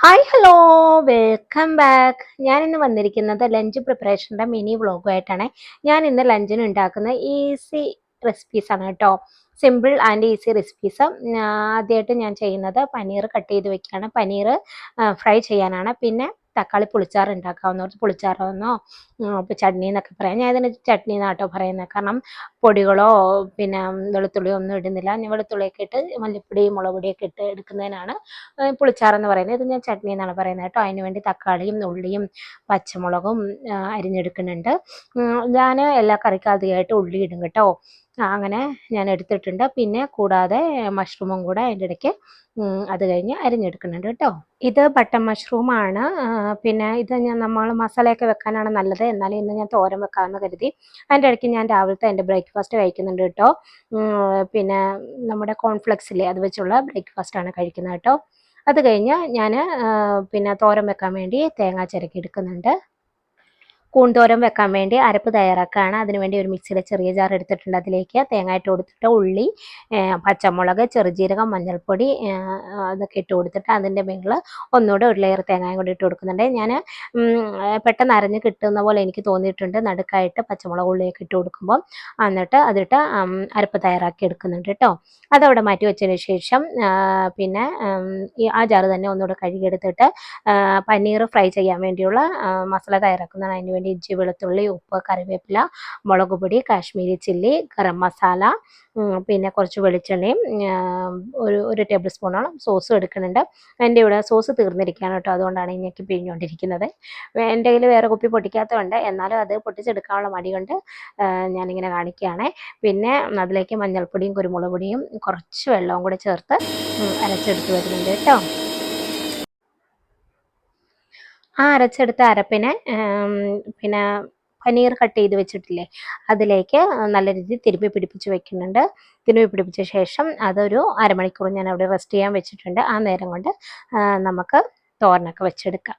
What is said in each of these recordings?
Hi hello welcome back. ഞാൻ ഇന്ന് വന്നിരിക്കുന്നത് ലഞ്ച് പ്രിപ്പറേഷൻ്റെ മിനി വ്ളോഗുമായിട്ടാണ്. ഞാൻ ഇന്ന് ലഞ്ചിന് ഉണ്ടാക്കുന്ന ഈസി റെസിപ്പീസ് ആണ് കേട്ടോ. Simple and easy recipes. ആദ്യമായിട്ട് ഞാൻ ചെയ്യുന്നത് പനീർ കട്ട് ചെയ്ത് വെക്കുകയാണ്. പനീർ ഫ്രൈ ചെയ്യാനാണ്. പിന്നെ തക്കാളി പുളിച്ചാറ് ഉണ്ടാക്കാവുന്നവർക്ക് പുളിച്ചാറെന്നോ ഇപ്പോൾ ചട്നി എന്നൊക്കെ പറയാം. ഞാൻ ഇതിന് ചട്നി എന്നാട്ടോ പറയുന്നത്. കാരണം പൊടികളോ പിന്നെ വെളുത്തുള്ളിയോ ഒന്നും ഇടുന്നില്ല. ഞാൻ വെളുത്തുള്ളിയൊക്കെ ഇട്ട് മല്ലിപ്പൊടി മുളക് പൊടിയൊക്കെ ഇട്ട് എടുക്കുന്നതിനാണ് പുളിച്ചാറെന്ന് പറയുന്നത്. ഇത് ഞാൻ ചട്നി എന്നാണ് പറയുന്നത് കേട്ടോ. അതിന് വേണ്ടി തക്കാളിയും ഉള്ളിയും പച്ചമുളകും അരിഞ്ഞെടുക്കുന്നുണ്ട്. ഞാൻ എല്ലാ കറിക്കും അധികമായിട്ട് ഉള്ളി ഇടും കേട്ടോ. അങ്ങനെ ഞാൻ എടുത്തിട്ടുണ്ട്. പിന്നെ കൂടാതെ മഷ്റൂമും കൂടെ അതിൻ്റെ ഇടയ്ക്ക് അത് കഴിഞ്ഞ് അരിഞ്ഞെടുക്കുന്നുണ്ട് കേട്ടോ. ഇത് ബട്ടൺ മഷ്റൂമാണ്. പിന്നെ ഇത് നമ്മൾ മസാലയൊക്കെ വെക്കാനാണ് നല്ലത്. എന്നാലും ഇന്ന് ഞാൻ തോരൻ വെക്കാമെന്ന് കരുതി. അതിൻ്റെ ഇടയ്ക്ക് ഞാൻ രാവിലത്തെ എൻ്റെ ബ്രേക്ക്ഫാസ്റ്റ് കഴിക്കുന്നുണ്ട് കേട്ടോ. പിന്നെ നമ്മുടെ കോൺഫ്ലെക്സില്ലേ, അത് വെച്ചുള്ള ബ്രേക്ക്ഫാസ്റ്റാണ് കഴിക്കുന്നത് കേട്ടോ. അത് കഴിഞ്ഞ് ഞാൻ പിന്നെ തോരൻ വെക്കാൻ വേണ്ടി തേങ്ങ ചിരക്കി എടുക്കുന്നുണ്ട്. കൂൺതോരൻ വെക്കാൻ വേണ്ടി അരപ്പ് തയ്യാറാക്കുകയാണ്. അതിനുവേണ്ടി ഒരു മിക്സിയുടെ ചെറിയ ജാർ എടുത്തിട്ടുണ്ട്. അതിലേക്ക് തേങ്ങ ഇട്ട് കൊടുത്തിട്ട് ഉള്ളി, പച്ചമുളക്, ചെറുജീരകം, മഞ്ഞൾപ്പൊടി അതൊക്കെ ഇട്ട് കൊടുത്തിട്ട് അതിൻ്റെ മുകളിൽ ഒന്നുകൂടെ ഒരു ലെയർ തേങ്ങയും കൂടി ഇട്ട് കൊടുക്കുന്നുണ്ട്. ഞാൻ പെട്ടെന്ന് അരഞ്ഞ് കിട്ടുന്ന പോലെ എനിക്ക് തോന്നിയിട്ടുണ്ട് നടുക്കായിട്ട് പച്ചമുളക് ഉള്ളിയൊക്കെ ഇട്ട് കൊടുക്കുമ്പോൾ. എന്നിട്ട് അതിട്ട് അരപ്പ് തയ്യാറാക്കി എടുക്കുന്നുണ്ട് കേട്ടോ. അതവിടെ മാറ്റി വെച്ചതിന് ശേഷം പിന്നെ ആ ജാറ് തന്നെ ഒന്നുകൂടെ കഴുകിയെടുത്തിട്ട് പനീർ ഫ്രൈ ചെയ്യാൻ വേണ്ടിയുള്ള മസാല തയ്യാറാക്കുന്നതാണ്. അതിന് വേണ്ടി ഇഞ്ചി, വെളുത്തുള്ളി, ഉപ്പ്, കറിവേപ്പില, മുളക് പൊടി, കാശ്മീരി ചില്ലി, ഗരം മസാല, പിന്നെ കുറച്ച് വെളിച്ചെണ്ണയും ഒരു ടേബിൾ സ്പൂണോളം സോസും എടുക്കുന്നുണ്ട്. എൻ്റെ ഇവിടെ സോസ് തീർന്നിരിക്കുകയാണ് കേട്ടോ. അതുകൊണ്ടാണ് ഇങ്ങനെയൊക്കെ പിഴിഞ്ഞുകൊണ്ടിരിക്കുന്നത്. എൻ്റെ കയ്യിൽ വേറെ കുപ്പി പൊട്ടിക്കാത്തതുണ്ട്. എന്നാലും അത് പൊട്ടിച്ചെടുക്കാനുള്ള മടി കൊണ്ട് ഞാനിങ്ങനെ കാണിക്കുകയാണ്. പിന്നെ അതിലേക്ക് മഞ്ഞൾപ്പൊടിയും കുരുമുളക് പൊടിയും കുറച്ച് വെള്ളവും കൂടെ ചേർത്ത് അരച്ചെടുത്ത് വരുന്നുണ്ട് കേട്ടോ. ആ അരച്ചെടുത്ത അരപ്പിനെ പിന്നെ പനീർ കട്ട് ചെയ്ത് വെച്ചിട്ടില്ലേ, അതിലേക്ക് നല്ല രീതിയിൽ തിരുമ്മി പിടിപ്പിച്ച് വെക്കുന്നുണ്ട്. തിരുമ്മി പിടിപ്പിച്ച ശേഷം അതൊരു അരമണിക്കൂർ ഞാൻ അവിടെ റെസ്റ്റ് ചെയ്യാൻ വെച്ചിട്ടുണ്ട്. ആ നേരം കൊണ്ട് നമുക്ക് തോരനൊക്കെ വെച്ചെടുക്കാം.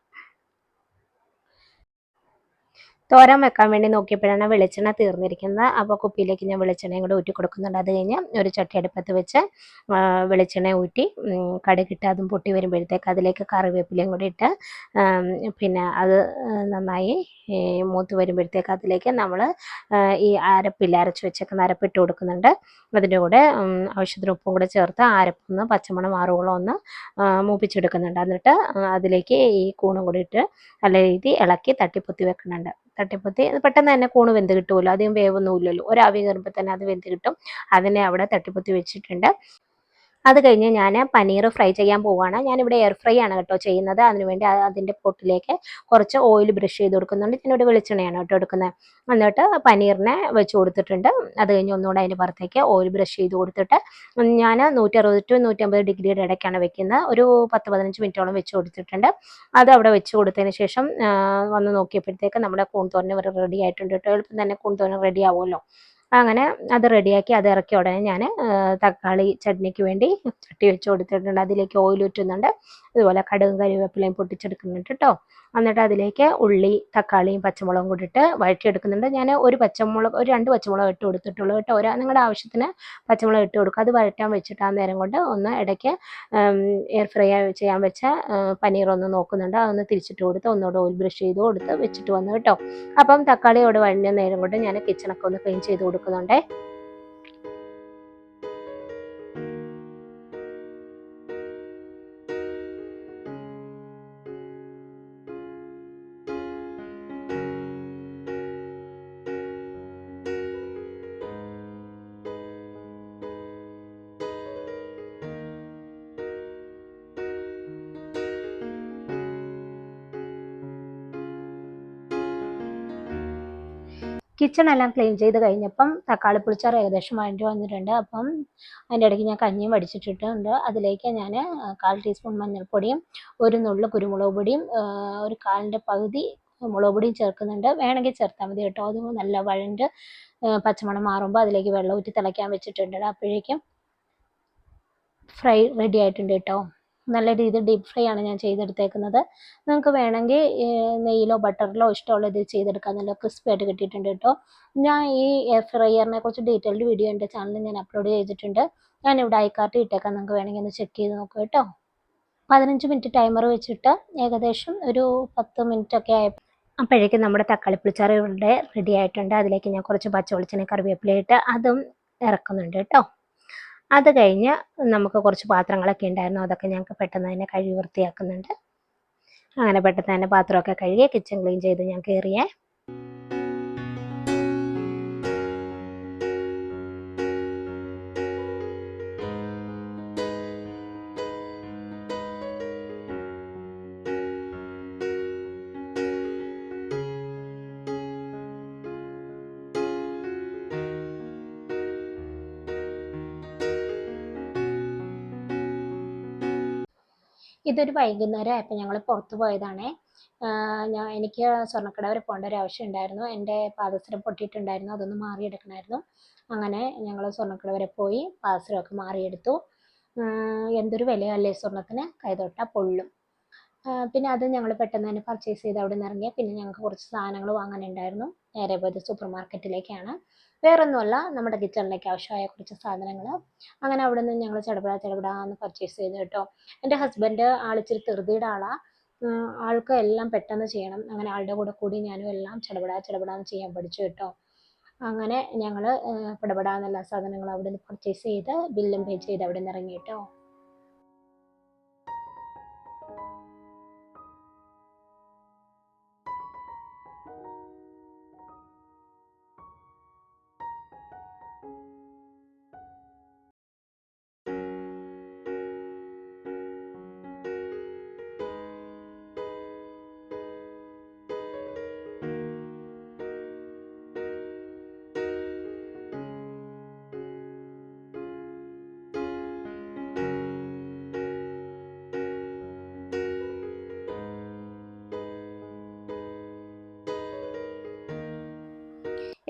തോരൻ വെക്കാൻ വേണ്ടി നോക്കിയപ്പോഴാണ് വെളിച്ചെണ്ണ തീർന്നിരിക്കുന്നത്. അപ്പോൾ കുപ്പിയിലേക്ക് ഞാൻ വെളിച്ചെണ്ണയും കൂടെ ഊറ്റി കൊടുക്കുന്നുണ്ട്. അത് കഴിഞ്ഞ് ഒരു ചട്ടി അടുപ്പത്ത് വെച്ച് വെളിച്ചെണ്ണ ഊറ്റി കടുകിട്ട് അതും പൊട്ടി വരുമ്പോഴത്തേക്ക് അതിലേക്ക് കറിവേപ്പിലയും കൂടി ഇട്ട് പിന്നെ അത് നന്നായി മൂത്ത് വരുമ്പോഴത്തേക്ക് അതിലേക്ക് നമ്മൾ ഈ അരപ്പില്ല അരച്ച് വെച്ചേക്കുന്ന അരപ്പിട്ട് കൊടുക്കുന്നുണ്ട്. അതിൻ്റെ കൂടെ ആവശ്യത്തിന് ഉപ്പും കൂടെ ചേർത്ത് അരപ്പൊന്ന് പച്ചമണം മാറുവോളം ഒന്ന് മൂപ്പിച്ചെടുക്കുന്നുണ്ട്. എന്നിട്ട് അതിലേക്ക് ഈ കൂണും കൂടി ഇട്ട് നല്ല രീതിയിൽ ഇളക്കി തട്ടിപ്പൊത്തി വെക്കുന്നുണ്ട്. തട്ടിപ്പൊത്തി പെട്ടെന്ന് തന്നെ കൂണ് വെന്ത് കിട്ടുമല്ലോ, അധികം വേവൊന്നുമില്ലല്ലോ. ഒരാവി കയറുമ്പോൾ തന്നെ അത് വെന്ത് കിട്ടും. അതിനെ അവിടെ തട്ടിപ്പൊത്തി വെച്ചിട്ടുണ്ട്. അത് കഴിഞ്ഞ് ഞാൻ പനീർ ഫ്രൈ ചെയ്യാൻ പോവുകയാണ്. ഞാനിവിടെ എയർ ഫ്രൈ ആണ് കേട്ടോ ചെയ്യുന്നത്. അതിനുവേണ്ടി അതിൻ്റെ പൊട്ടിലേക്ക് കുറച്ച് ഓയിൽ ബ്രഷ് ചെയ്ത് കൊടുക്കുന്നുണ്ട്. ഞാനിവിടെ വെളിച്ചെണ്ണയാണ് കേട്ടോ എടുക്കുന്നത്. എന്നിട്ട് പനീറിനെ വെച്ച് കൊടുത്തിട്ടുണ്ട്. അത് കഴിഞ്ഞ് ഒന്നുകൂടെ അതിൻ്റെ പുറത്തേക്ക് ഓയിൽ ബ്രഷ് ചെയ്ത് കൊടുത്തിട്ട് ഞാൻ 160 to 150 ഡിഗ്രിയുടെ ഇടയ്ക്കാണ് വെക്കുന്നത്. ഒരു 10-15 മിനിറ്റോളം വെച്ച് കൊടുത്തിട്ടുണ്ട്. അത് അവിടെ വെച്ച് കൊടുത്തതിന് ശേഷം വന്ന് നോക്കിയപ്പോഴത്തേക്ക് നമ്മുടെ കൂൺതോരൻ റെഡി ആയിട്ടുണ്ട് കേട്ടോ. എളുപ്പം തന്നെ കൂൺതോരൻ റെഡി ആവുമല്ലോ. അങ്ങനെ അത് റെഡിയാക്കി അത് ഇറക്കിയ ഉടനെ ഞാൻ തക്കാളി ചട്നിക്ക് വേണ്ടി ചട്ടി വെച്ച് കൊടുത്തിട്ടുണ്ട്. അതിലേക്ക് ഓയിൽ ഊറ്റുന്നുണ്ട്. അതുപോലെ കടുകും കരിവേപ്പിലയും പൊട്ടിച്ചെടുക്കുന്നുണ്ട് കേട്ടോ. എന്നിട്ട് അതിലേക്ക് ഉള്ളി, തക്കാളിയും പച്ചമുളകും കൂടി ഇട്ട് വഴറ്റിയെടുക്കുന്നുണ്ട്. ഞാൻ ഒരു 2 പച്ചമുളക് ഇട്ട് കൊടുത്തിട്ടുള്ളൂ കേട്ടോ. നിങ്ങളുടെ ആവശ്യത്തിന് പച്ചമുളക് ഇട്ട് കൊടുക്കുക. അത് വഴറ്റാൻ വെച്ചിട്ട് ആ നേരം കൊണ്ട് ഒന്ന് ഇടയ്ക്ക് എയർ ഫ്രൈ ചെയ്യാൻ വെച്ച പനീർ ഒന്ന് നോക്കുന്നുണ്ട്. അതൊന്ന് തിരിച്ചിട്ട് കൊടുത്ത് ഒന്നുകൂടെ ഓയിൽ ബ്രഷ് ചെയ്ത് കൊടുത്ത് വെച്ചിട്ട് വന്നു കേട്ടോ. അപ്പം തക്കാളിയോട് വഴഞ്ഞ നേരം കൊണ്ട് ഞാൻ കിച്ചണൊക്കെ ഒന്ന് ക്ലീൻ ചെയ്ത് കൊടുക്കുന്നുണ്ടേ. കിച്ചൺ എല്ലാം ക്ലീൻ ചെയ്ത് കഴിഞ്ഞപ്പം തക്കാളി പുളിച്ചാറ് ഏകദേശം വഴണ്ടി വന്നിട്ടുണ്ട്. അപ്പം അതിൻ്റെ ഇടയ്ക്ക് ഞാൻ കഞ്ഞിയും വടിച്ചിട്ടിട്ടുണ്ട്. അതിലേക്ക് ഞാൻ 1/4 ടീസ്പൂൺ മഞ്ഞൾപ്പൊടിയും ഒരു നുള്ള് കുരുമുളക് പൊടിയും ഒരു 1/4ൻ്റെ പകുതി മുളക് പൊടിയും ചേർക്കുന്നുണ്ട്. വേണമെങ്കിൽ ചേർത്താൽ മതി കേട്ടോ. അത് നല്ല വഴണ്ട് പച്ചമണം മാറുമ്പോൾ അതിലേക്ക് വെള്ളം ഊറ്റി തിളയ്ക്കാൻ വെച്ചിട്ടുണ്ട്. അപ്പോഴേക്കും ഫ്രൈ റെഡി ആയിട്ടുണ്ട് കേട്ടോ. നല്ല രീതിയിൽ ഡീപ്പ് ഫ്രൈ ആണ് ഞാൻ ചെയ്തെടുത്തേക്കുന്നത്. നിങ്ങൾക്ക് വേണമെങ്കിൽ നെയ്യിലോ ബട്ടറിലോ ഇഷ്ടമുള്ള ഇതിൽ ചെയ്തെടുക്കാം. നല്ല ക്രിസ്പി ആയിട്ട് കിട്ടിയിട്ടുണ്ട് കേട്ടോ. ഞാൻ ഈ എയർ ഫ്രയറിനെ കുറിച്ച് ഡീറ്റെയിൽഡ് വീഡിയോ എൻ്റെ ചാനലിൽ ഞാൻ അപ്ലോഡ് ചെയ്തിട്ടുണ്ട്. ഞാനിവിടെ ഐ കാർട്ടിൽ ഇട്ടേക്കാം. നിങ്ങൾക്ക് വേണമെങ്കിൽ ഒന്ന് ചെക്ക് ചെയ്ത് നോക്കുക കേട്ടോ. 15 മിനിറ്റ് ടൈമർ വെച്ചിട്ട് ഏകദേശം ഒരു 10 മിനിറ്റൊക്കെ അപ്പോഴേക്കും നമ്മുടെ തക്കാളി പുളിച്ചാറ് ഇവിടെ റെഡി ആയിട്ടുണ്ട്. അതിലേക്ക് ഞാൻ കുറച്ച് പച്ചവെളിച്ചെണ്ണ കറിവേപ്പില ഇട്ട് അതും ഇറക്കുന്നുണ്ട് കേട്ടോ. അത് കഴിഞ്ഞ് നമുക്ക് കുറച്ച് പാത്രങ്ങളൊക്കെ ഉണ്ടായിരുന്നു, അതൊക്കെ ഞങ്ങൾക്ക് പെട്ടെന്ന് തന്നെ കഴുകി വൃത്തിയാക്കുന്നുണ്ട്. അങ്ങനെ പെട്ടെന്ന് തന്നെ പാത്രമൊക്കെ കഴുകി കിച്ചൺ ക്ലീൻ ചെയ്ത് ഞാൻ കയറിയേ. ഇതൊരു വൈകുന്നേരം ആയപ്പോൾ ഞങ്ങൾ പുറത്ത് പോയതാണേ. എനിക്ക് സ്വർണ്ണക്കട വരെ പോകേണ്ട ഒരു ആവശ്യം ഉണ്ടായിരുന്നു. എൻ്റെ പാദസരം പൊട്ടിയിട്ടുണ്ടായിരുന്നു, അതൊന്ന് മാറിയെടുക്കണമായിരുന്നു. അങ്ങനെ ഞങ്ങൾ സ്വർണ്ണക്കട വരെ പോയി പാദസരമൊക്കെ മാറിയെടുത്തു. എന്തൊരു വിലയല്ലേ സ്വർണ്ണത്തിന്, കൈതൊട്ടാൽ പൊള്ളും. പിന്നെ അത് ഞങ്ങൾ പെട്ടെന്ന് തന്നെ പർച്ചേസ് ചെയ്ത് അവിടെ നിന്ന് ഇറങ്ങി. പിന്നെ ഞങ്ങൾക്ക് കുറച്ച് സാധനങ്ങൾ വാങ്ങാനുണ്ടായിരുന്നു. നേരെ പോയത് സൂപ്പർ മാർക്കറ്റിലേക്കാണ്. വേറൊന്നുമല്ല, നമ്മുടെ കിച്ചണിലേക്ക് ആവശ്യമായ കുറച്ച് സാധനങ്ങൾ. അങ്ങനെ അവിടെ നിന്ന് ഞങ്ങൾ ചടപടാന്ന് പർച്ചേസ് ചെയ്തു കേട്ടോ. എൻ്റെ ഹസ്ബൻഡ് ആളിച്ചിരി ധൃതിയുടെ ആളാണ്. ആൾക്ക് എല്ലാം പെട്ടെന്ന് ചെയ്യണം. അങ്ങനെ ആളുടെ കൂടെ കൂടി ഞാനും എല്ലാം ചടപടാന്ന് ചെയ്യാൻ പഠിച്ചു കേട്ടോ. അങ്ങനെ ഞങ്ങൾ പടപടാന്ന് എല്ലാ സാധനങ്ങളും അവിടെ നിന്ന് പർച്ചേസ് ചെയ്ത് ബില്ലും പേ ചെയ്ത് അവിടെ നിന്ന് ഇറങ്ങി കേട്ടോ.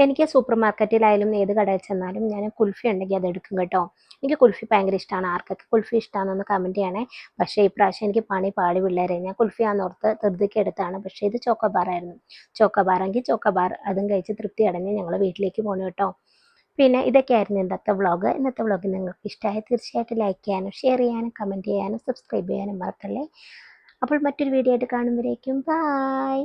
എനിക്ക് സൂപ്പർ മാർക്കറ്റിലായാലും ഏത് കടയിൽ ചെന്നാലും ഞാൻ കുൽഫി ഉണ്ടെങ്കിൽ അത് എടുക്കും കേട്ടോ. എനിക്ക് കുൽഫി ഭയങ്കര ഇഷ്ടമാണ്. ആർക്കൊക്കെ കുൽഫി ഇഷ്ടമാണെന്നൊന്ന് കമൻറ്റ് ചെയ്യണേ. പക്ഷേ ഇപ്രാവശ്യം എനിക്ക് പാളി പിള്ളേരെ, ഞാൻ കുൽഫി ആണെന്നോർത്ത് ധൃതിക്ക് എടുത്താണ്. പക്ഷേ ഇത് ചോക്കോബാറായിരുന്നു. ചോക്കോബാറെങ്കിൽ ചോക്കോബാർ അതും കഴിച്ച് തൃപ്തി അടഞ്ഞ് ഞങ്ങൾ വീട്ടിലേക്ക് പോകണം കേട്ടോ. പിന്നെ ഇതൊക്കെയായിരുന്നു ഇന്നത്തെ വ്ളോഗ്. ഇന്നത്തെ വ്ളോഗ് നിങ്ങൾക്ക് ഇഷ്ടമായി തീർച്ചയായിട്ടും ലൈക്ക് ചെയ്യാനും ഷെയർ ചെയ്യാനും കമൻറ്റ് ചെയ്യാനും സബ്സ്ക്രൈബ് ചെയ്യാനും മറക്കല്ലേ. അപ്പോൾ മറ്റൊരു വീഡിയോ ആയിട്ട് കാണുമ്പോഴേക്കും ബായ്.